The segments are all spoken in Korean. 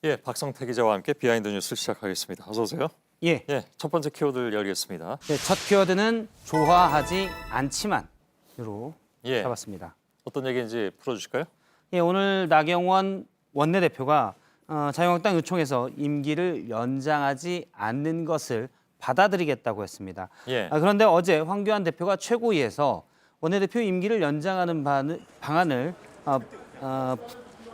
예, 박성태 기자와 함께 비하인드 뉴스 시작하겠습니다. 어서 오세요. 예. 예, 첫 번째 키워드를 열겠습니다. 네, 첫 키워드는 좋아하지 않지만으로 예, 잡았습니다. 어떤 얘기인지 풀어주실까요? 예, 오늘 나경원 원내대표가 자유한국당 의총에서 임기를 연장하지 않는 것을 받아들이겠다고 했습니다. 예, 그런데 어제 황교안 대표가 최고위에서 원내대표 임기를 연장하는 방안을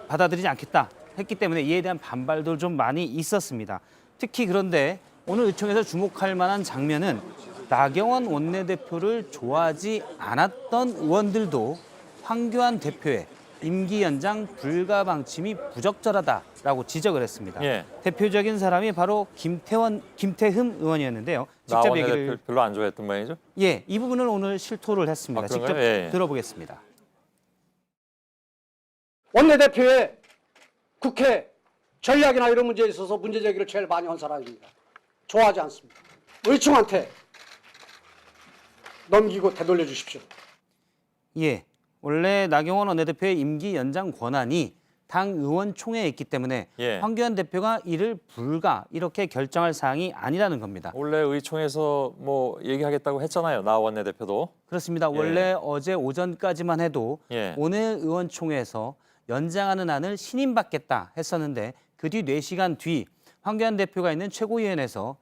받아들이지 않겠다 했기 때문에 이에 대한 반발도 좀 많이 있었습니다. 특히 그런데 오늘 의총에서 주목할 만한 장면은 나경원 원내대표를 좋아하지 않았던 의원들도 황교안 대표의 임기 연장 불가 방침이 부적절하다라고 지적을 했습니다. 예. 대표적인 사람이 바로 김태흠 의원이었는데요. 나 직접 원내대표 얘기를 별로 안 좋아했던 모양이죠? 이 부분을 오늘 실토를 했습니다. 아, 직접 그런가요? 예. 들어보겠습니다. 원내대표의 국회 전략이나 이런 문제에 있어서 문제 제기를 제일 많이 한 사람입니다. 좋아하지 않습니다. 의총한테 넘기고 되돌려 주십시오. 예, 원래 나경원 원내대표의 임기 연장 권한이 당 의원총회에 있기 때문에 예. 황교안 대표가 이를 불가 이렇게 결정할 사항이 아니라는 겁니다. 원래 의총에서 뭐 얘기하겠다고 했잖아요. 나 원내대표도. 그렇습니다. 예. 원래 어제 오전까지만 해도 예. 오늘 의원총회에서 연장하는 안을 신임받겠다 했었는데 그 뒤 4시간 뒤 황교안 대표가 있는 최고위원회에서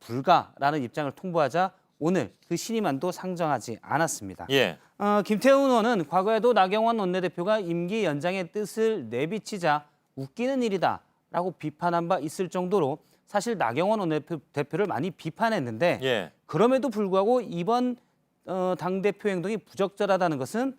불가라는 입장을 통보하자 오늘 그 신임안도 상정하지 않았습니다. 예, 김태훈 의원은 과거에도 나경원 원내대표가 임기 연장의 뜻을 내비치자 웃기는 일이다라고 비판한 바 있을 정도로 사실 나경원 원내대표를 많이 비판했는데 예. 그럼에도 불구하고 이번 당대표 행동이 부적절하다는 것은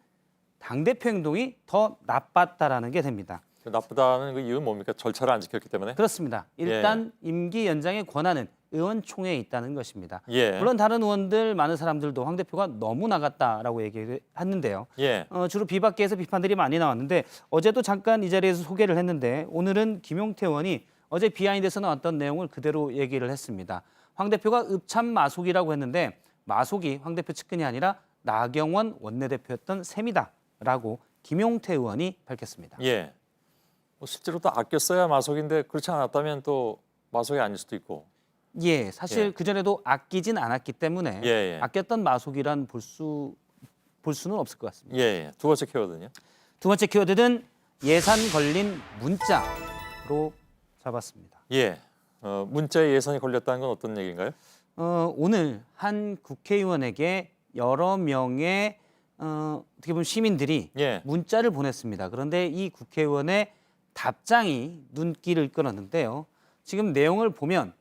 당대표 행동이 더 나빴다라는 게 됩니다. 나쁘다는 그 이유는 뭡니까? 절차를 안 지켰기 때문에? 그렇습니다. 일단 임기 연장의 권한은 의원총회에 있다는 것입니다. 예. 물론 다른 의원들 많은 사람들도 황 대표가 너무 나갔다라고 얘기를 했는데요. 예. 주로 비박계에서 비판들이 많이 나왔는데 어제도 잠깐 이 자리에서 소개를 했는데 오늘은 김용태 의원이 어제 비하인드에서 나왔던 내용을 그대로 얘기를 했습니다. 황 대표가 읍참 마속이라고 했는데 마속이 황 대표 측근이 아니라 나경원 원내대표였던 셈이다라고 김용태 의원이 밝혔습니다. 예. 뭐 실제로 또 아껴 써야 마속인데 그렇지 않았다면 또 마속이 아닐 수도 있고. 예, 사실 예. 그전에도 아끼진 않았기 때문에 예, 예. 아꼈던 마속이란 볼 수는 없을 것 같습니다. 예, 예. 두 번째 키워드는요? 두 번째 키워드는 예산 걸린 문자로 잡았습니다. 예. 문자에 예산이 걸렸다는 건 어떤 얘기인가요? 오늘 한 국회의원에게 여러 명의 어떻게 보면 시민들이 예. 문자를 보냈습니다. 그런데 이 국회의원의 답장이 눈길을 끌었는데요. 지금 내용을 보면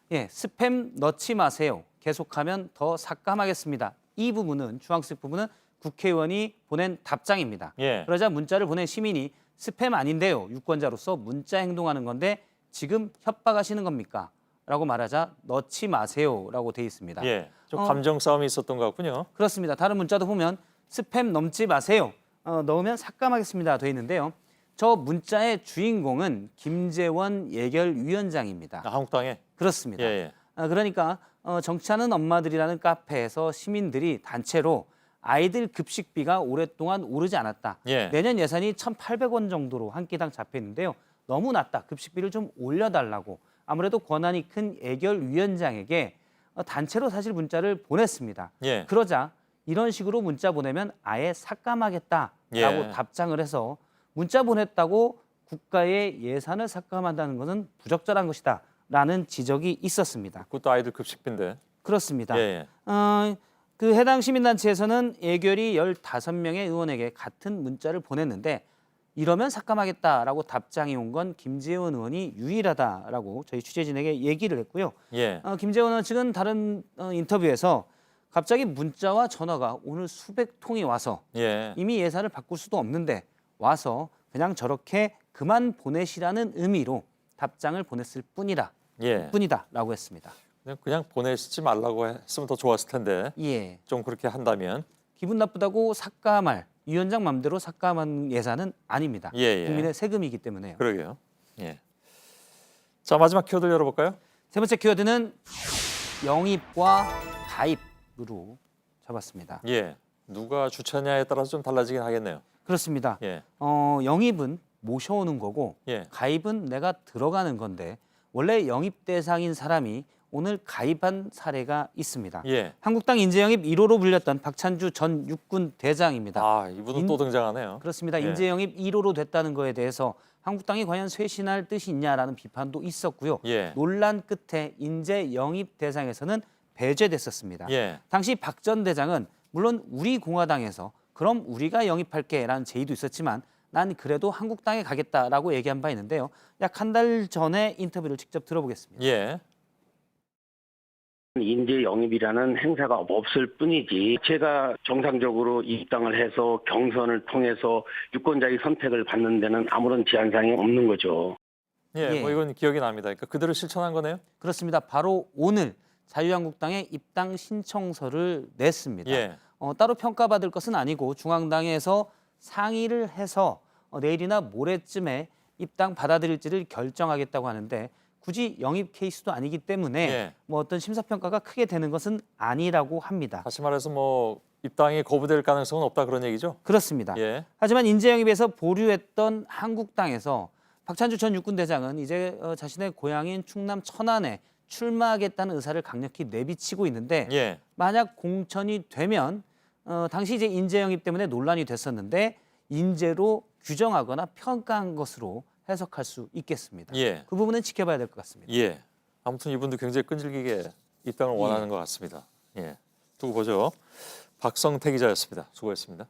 스팸 넣지 마세요. 계속하면 더 삭감하겠습니다. 이 부분은 주황색 부분은 국회의원이 보낸 답장입니다. 예. 그러자 문자를 보낸 시민이 스팸 아닌데요. 유권자로서 문자 행동하는 건데 지금 협박하시는 겁니까? 라고 말하자 넣지 마세요라고 돼 있습니다. 예. 좀 감정 싸움이 있었던 것 같군요. 그렇습니다. 다른 문자도 보면 스팸 넘지 마세요. 넣으면 삭감하겠습니다. 돼 있는데요. 저 문자의 주인공은 김재원 예결위원장입니다. 한국당에. 그렇습니다. 예, 예. 그러니까 정치하는 엄마들이라는 카페에서 시민들이 단체로 아이들 급식비가 오랫동안 오르지 않았다. 예. 내년 예산이 1,800원 정도로 한 끼당 잡혀 있는데요. 너무 낮다. 급식비를 좀 올려달라고. 아무래도 권한이 큰 예결위원장에게 단체로 사실 문자를 보냈습니다. 예. 그러자 이런 식으로 문자 보내면 아예 삭감하겠다라고 예. 답장을 해서 문자 보냈다고 국가의 예산을 삭감한다는 것은 부적절한 것이다라는 지적이 있었습니다. 그것도 아이들 급식비인데. 그렇습니다. 예, 그 해당 시민단체에서는 예결위 15명의 의원에게 같은 문자를 보냈는데 이러면 삭감하겠다라고 답장이 온 건 김재원 의원이 유일하다라고 저희 취재진에게 얘기를 했고요. 예. 김재원 의원 측은 다른 인터뷰에서 갑자기 문자와 전화가 오늘 수백 통이 와서 예. 이미 예산을 바꿀 수도 없는데 와서 그냥 저렇게 그만 보내시라는 의미로 답장을 보냈을 예. 뿐이다라고 했습니다. 그냥 보내시지 말라고 했으면 더 좋았을 텐데 예, 좀 그렇게 한다면. 기분 나쁘다고 삭감할 위원장 맘대로 삭감한 예산은 아닙니다. 예, 예. 국민의 세금이기 때문에요. 그러게요. 예. 자, 마지막 키워드 열어볼까요? 세 번째 키워드는 영입과 가입으로 잡았습니다. 예. 누가 주체냐에 따라서 좀 달라지긴 하겠네요. 그렇습니다. 예. 영입은 모셔오는 거고 예. 가입은 내가 들어가는 건데 원래 영입 대상인 사람이 오늘 가입한 사례가 있습니다. 예. 한국당 인재영입 1호로 불렸던 박찬주 전 육군 대장입니다. 아, 이분은 또 등장하네요. 그렇습니다. 예. 인재영입 1호로 됐다는 거에 대해서 한국당이 과연 쇄신할 뜻이 있냐라는 비판도 있었고요. 예. 논란 끝에 인재영입 대상에서는 배제됐었습니다. 예. 당시 박 전 대장은 물론 우리 공화당에서 그럼 우리가 영입할게라는 제의도 있었지만 난 그래도 한국당에 가겠다라고 얘기한 바 있는데요. 약 한 달 전에 인터뷰를 직접 들어보겠습니다. 예. 인재 영입이라는 행사가 없을 뿐이지 제가 정상적으로 입당을 해서 경선을 통해서 유권자의 선택을 받는 데는 아무런 제한사항이 없는 거죠. 예. 예. 뭐 이건 기억이 납니다. 그러니까 그대로 실천한 거네요. 그렇습니다. 바로 오늘 자유한국당에 입당 신청서를 냈습니다. 예. 따로 평가받을 것은 아니고 중앙당에서 상의를 해서 내일이나 모레쯤에 입당 받아들일지를 결정하겠다고 하는데 굳이 영입 케이스도 아니기 때문에 예. 뭐 어떤 심사평가가 크게 되는 것은 아니라고 합니다. 다시 말해서 뭐 입당이 거부될 가능성은 없다 그런 얘기죠. 그렇습니다. 예. 하지만 인재영입에서 보류했던 한국당에서 박찬주 전 육군 대장은 이제 자신의 고향인 충남 천안에 출마하겠다는 의사를 강력히 내비치고 있는데 예. 만약 공천이 되면 당시 이제 인재 영입 때문에 논란이 됐었는데 인재로 규정하거나 평가한 것으로 해석할 수 있겠습니다. 예. 그 부분은 지켜봐야 될 것 같습니다. 예. 아무튼 이분도 굉장히 끈질기게 입당을 원하는 것 같습니다. 예. 두고 보죠. 박성태 기자였습니다. 수고했습니다.